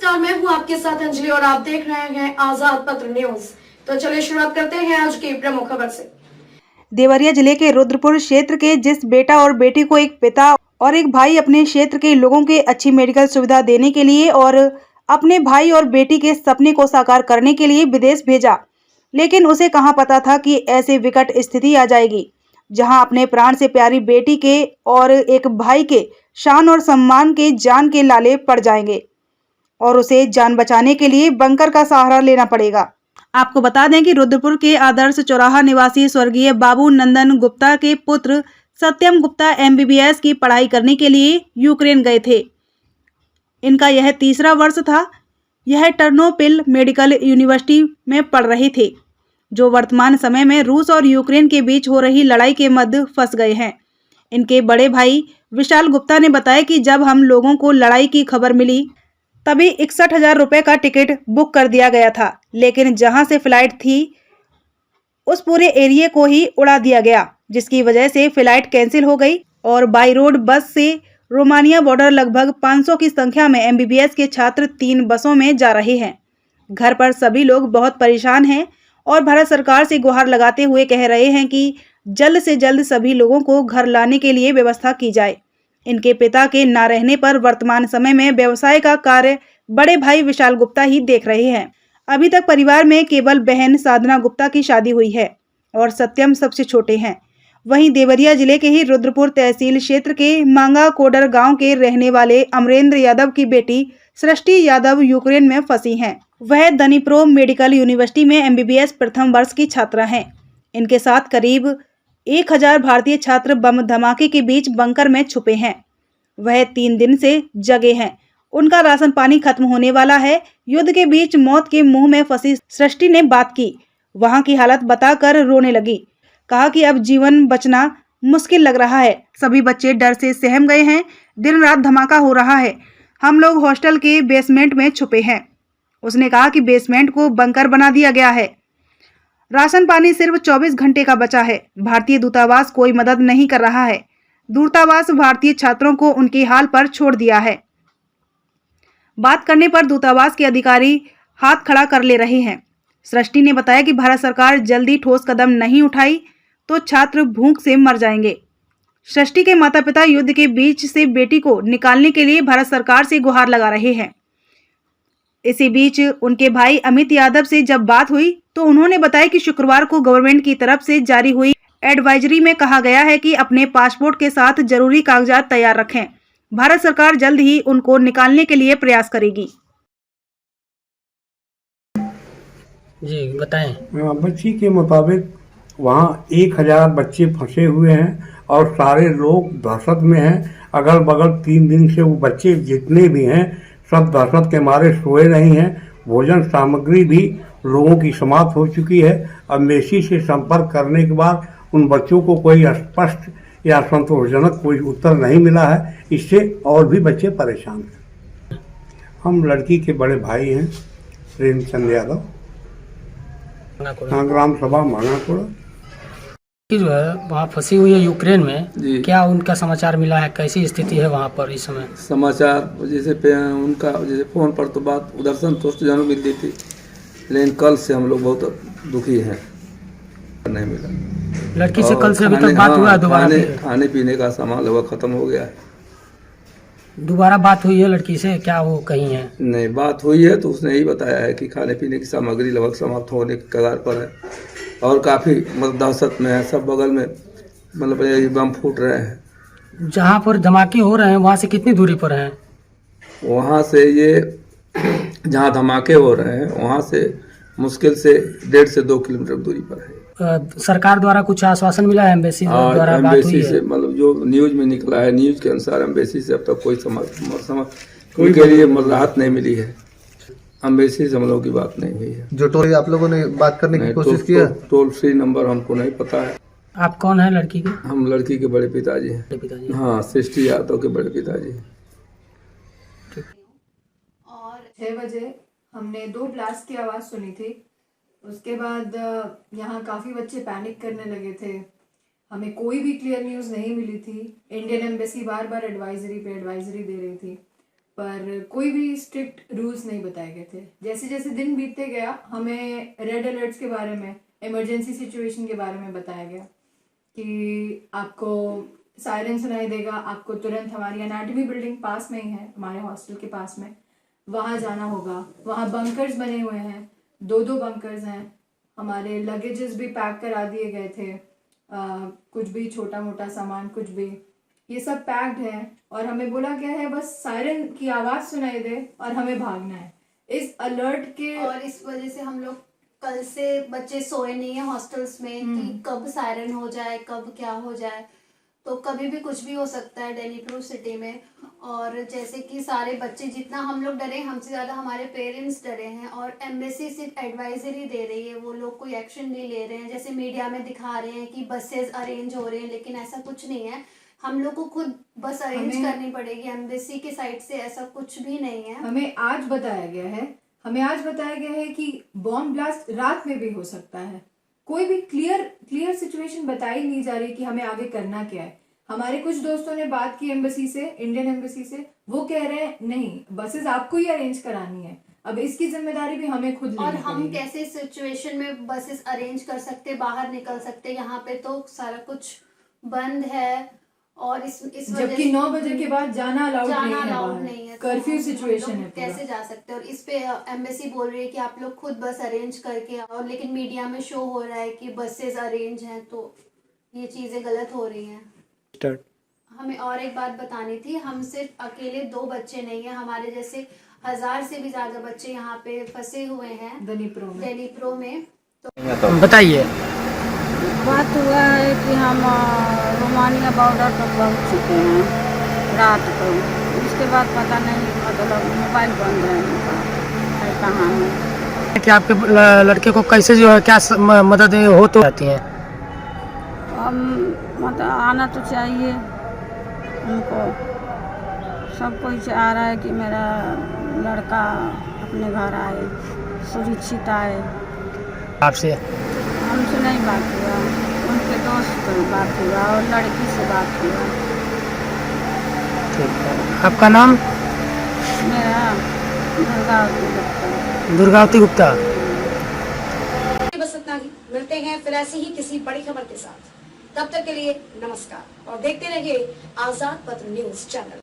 नमस्कार, मैं हूं आपके साथ अंजलि और आप देख रहे हैं आजाद पत्र न्यूज। तो चलिए शुरुआत करते हैं आज की प्रमुख खबर से। देवरिया जिले के रुद्रपुर क्षेत्र के जिस बेटा और बेटी को एक पिता और एक भाई अपने क्षेत्र के लोगों के अच्छी मेडिकल सुविधा देने के लिए और अपने भाई और बेटी के सपने को साकार करने के लिए विदेश भेजा, लेकिन उसे कहां पता था कि ऐसे विकट स्थिति आ जाएगी, जहां अपने प्राण से प्यारी बेटी के और एक भाई के शान और सम्मान के जान के लाले पड़ जाएंगे और उसे जान बचाने के लिए बंकर का सहारा लेना पड़ेगा। आपको बता दें कि रुद्रपुर के आदर्श चौराहा निवासी स्वर्गीय बाबू नंदन गुप्ता के पुत्र सत्यम गुप्ता MBBS की पढ़ाई करने के लिए यूक्रेन गए थे। इनका यह तीसरा वर्ष था। यह टर्नोपिल मेडिकल यूनिवर्सिटी में पढ़ रहे थे, जो वर्तमान समय में रूस और यूक्रेन के बीच हो रही लड़ाई के मध्य फंस गए हैं। इनके बड़े भाई विशाल गुप्ता ने बताया कि जब हम लोगों को लड़ाई की खबर मिली तभी 61,000 रुपये का टिकट बुक कर दिया गया था, लेकिन जहां से फ्लाइट थी उस पूरे एरिया को ही उड़ा दिया गया, जिसकी वजह से फ्लाइट कैंसिल हो गई और बाई रोड बस से रोमानिया बॉर्डर लगभग 500 की संख्या में MBBS के छात्र 3 बसों में जा रहे हैं। घर पर सभी लोग बहुत परेशान हैं और भारत सरकार से गुहार लगाते हुए कह रहे हैं कि जल्द से जल्द सभी लोगों को घर लाने के लिए व्यवस्था की जाए। इनके पिता के ना रहने पर वर्तमान समय में व्यवसाय का कार्य बड़े भाई विशाल गुप्ता ही देख रहे हैं। अभी तक परिवार में केवल बहन साधना गुप्ता की शादी हुई है और सत्यम सबसे छोटे हैं। वहीं देवरिया जिले के ही रुद्रपुर तहसील क्षेत्र के मांगा कोडर गांव के रहने वाले अमरेंद्र यादव की बेटी सृष्टि यादव यूक्रेन में फंसी हैं। वह दनीप्रो मेडिकल यूनिवर्सिटी में MBBS प्रथम वर्ष की छात्रा हैं। इनके साथ करीब 1000 भारतीय छात्र बम धमाके के बीच बंकर में छुपे हैं। वह 3 दिन से जगे हैं। उनका राशन पानी खत्म होने वाला है। युद्ध के बीच मौत के मुंह में फंसी सृष्टि ने बात की। वहां की हालत बताकर रोने लगी। कहा कि अब जीवन बचना मुश्किल लग रहा है। सभी बच्चे डर से सहम गए हैं। दिन रात धमाका हो रहा है। हम लोग हॉस्टल के बेसमेंट में छुपे हैं। उसने कहा कि बेसमेंट को बंकर बना दिया गया है। राशन पानी सिर्फ 24 घंटे का बचा है। भारतीय दूतावास कोई मदद नहीं कर रहा है। दूतावास भारतीय छात्रों को उनके हाल पर छोड़ दिया है। बात करने पर दूतावास के अधिकारी हाथ खड़ा कर ले रहे हैं। सृष्टि ने बताया कि भारत सरकार जल्दी ठोस कदम नहीं उठाई तो छात्र भूख से मर जाएंगे। सृष्टि के माता पिता युद्ध के बीच से बेटी को निकालने के लिए भारत सरकार से गुहार लगा रहे हैं। इसी बीच उनके भाई अमित यादव से जब बात हुई तो उन्होंने बताया कि शुक्रवार को गवर्नमेंट की तरफ से जारी हुई एडवाइजरी में कहा गया है कि अपने पासपोर्ट के साथ जरूरी कागजात तैयार रखें। भारत सरकार जल्द ही उनको निकालने के लिए प्रयास करेगी। जी बताएं। बच्ची के मुताबिक वहाँ 1000 बच्चे फंसे हुए हैं और सारे लोग दहशत में हैं। अगल बगल 3 दिन से वो बच्चे जितने भी हैं सब दहशत के मारे सोए नहीं हैं। भोजन सामग्री भी लोगों की समाप्त हो चुकी है। एम्बेसी से संपर्क करने के बाद उन बच्चों को कोई स्पष्ट या संतोषजनक कोई उत्तर नहीं मिला है। इससे और भी बच्चे परेशान हैं। हम लड़की के बड़े भाई हैं प्रेमचंद यादव, ग्राम सभा मांगाकोड़ा। जो है वहाँ फंसी हुई है यूक्रेन में, क्या उनका समाचार मिला है? कैसी स्थिति है वहाँ पर इस समय? समाचार जैसे उनका जैसे फोन पर तो बात उधर संतोषजनक मिलती थी, लेकिन कल से हम लोग बहुत दुखी हैं, नहीं मिला। लड़की से कल से अभी तक बात हुआ है? दोबारा खाने पीने का सामान लगभग खत्म हो गया है। दोबारा बात हुई है लड़की से? क्या वो कहीं है? नहीं, बात हुई है तो उसने यही बताया है कि खाने पीने की सामग्री लगभग समाप्त होने की कगार पर है और काफ़ी मतलब दहशत में है। सब बगल में मतलब बम फूट रहे हैं। जहाँ पर धमाके हो रहे हैं वहाँ से कितनी दूरी पर हैं? वहाँ से ये जहाँ धमाके हो रहे हैं वहाँ से मुश्किल से 1.5 से 2 किलोमीटर दूरी पर है। सरकार द्वारा कुछ आश्वासन मिला है? एम्बेसी द्वारा बात हुई है? से मतलब जो न्यूज में निकला है, न्यूज के अनुसार एम्बेसी से अब तक कोई कोई के लिए राहत नहीं मिली है। एम्बेसी से हम लोगों की बात नहीं हुई है। जो टोल आप लोगों ने बात करने की कोशिश की है? टोल फ्री नंबर हमको नहीं पता है। आप कौन है लड़की के? हम लड़की के बड़े पिताजी हैं। पिताजी? हाँ, सृष्टि यादव के बड़े पिताजी हैं। और 6 बजे हमने 2 ब्लास्ट की आवाज सुनी थी। उसके बाद यहाँ काफी बच्चे पैनिक करने लगे थे। हमें कोई भी क्लियर न्यूज नहीं मिली थी। इंडियन एम्बेसी बार बार एडवाइजरी पे एडवाइजरी दे रही थी। पर कोई भी स्ट्रिक्ट रूल्स नहीं बताए गए थे। जैसे जैसे दिन बीतते गया हमें रेड अलर्ट्स के बारे में, इमरजेंसी सिचुएशन के बारे में बताया गया कि आपको सायरन सुनाई देगा, आपको तुरंत हमारी एनाटॉमी बिल्डिंग पास में ही है, हमारे हॉस्टल के पास में, वहाँ जाना होगा। वहाँ बंकर्स बने हुए हैं, 2-2 बंकर्स हैं। हमारे लगेजेस भी पैक करा दिए गए थे, कुछ भी छोटा मोटा सामान, कुछ भी, ये सब पैक्ड है। और हमें बोला गया है बस सायरन की आवाज़ सुनाई दे और हमें भागना है। इस अलर्ट के और इस वजह से हम लोग कल से बच्चे सोए नहीं है हॉस्टल्स में कि कब सायरन हो जाए, कब क्या हो जाए, तो कभी भी कुछ भी हो सकता है डनीप्रो सिटी में। और जैसे कि सारे बच्चे, जितना हम लोग डरे, हमसे ज़्यादा हमारे पेरेंट्स डरे हैं। और एम्बेसी सिर्फ एडवाइजरी दे रही है, वो लोग कोई एक्शन नहीं ले रहे हैं। जैसे मीडिया में दिखा रहे हैं कि बसेस अरेंज हो रहे हैं, लेकिन ऐसा कुछ नहीं है। हम लोग को खुद बस अरेंज करनी पड़ेगी। एम्बेसी की साइड से ऐसा कुछ भी नहीं है। हमें आज बताया गया है कि बॉम्ब ब्लास्ट रात में भी हो सकता है। कोई भी क्लियर सिचुएशन बताई नहीं जा रही कि हमें आगे करना क्या है। हमारे कुछ दोस्तों ने बात की एम्बेसी से, इंडियन एम्बेसी से, वो कह रहे हैं नहीं, बसेस आपको ही अरेंज करानी है। अब इसकी जिम्मेदारी भी हमें खुद लेनी और हम पड़ेगी। कैसे सिचुएशन में बसेस अरेंज कर सकते, बाहर निकल सकते? यहाँ पे तो सारा कुछ बंद है। और इस वजह जबकि से 9 बजे के बाद जाना अलाउड नहीं है। कर्फ्यू तो सिचुएशन हम है लोग पूरा। कैसे जा सकते हैं? और इस पे एम्बेसी बोल रही है कि आप लोग खुद बस अरेंज करके, और लेकिन मीडिया में शो हो रहा है कि बसेस अरेंज हैं, तो ये चीजें गलत हो रही हैं। हमें और एक बात बतानी थी, हम सिर्फ अकेले 2 बच्चे नहीं हैं, हमारे जैसे 1000 से भी ज्यादा बच्चे यहाँ पे फंसे हुए हैं डनीप्रो में। बताइए। बात हुआ है कि हम रोमानिया बॉर्डर पर पहुंच चुके हैं रात को। उसके बाद पता नहीं, मतलब मोबाइल बंद है उनका, कहाँ है। कि आपके लड़के को कैसे जो है क्या मदद हो तो जाती है? हम मतलब आना तो चाहिए उनको। सब कोई चाह रहा है कि मेरा लड़का अपने घर आए, सुरक्षित आए। आपसे हमसे नहीं बात हुआ, उनके दोस्त से बात हुआ और लड़की से बात हुआ। ठीक है। आपका नाम? मेरा दुर्गावती गुप्ता। दुर्गावती गुप्ता। बस इतना ही, मिलते हैं फिर ऐसी ही किसी बड़ी खबर के साथ। तब तक के लिए नमस्कार और देखते रहिए आजाद पत्र न्यूज चैनल।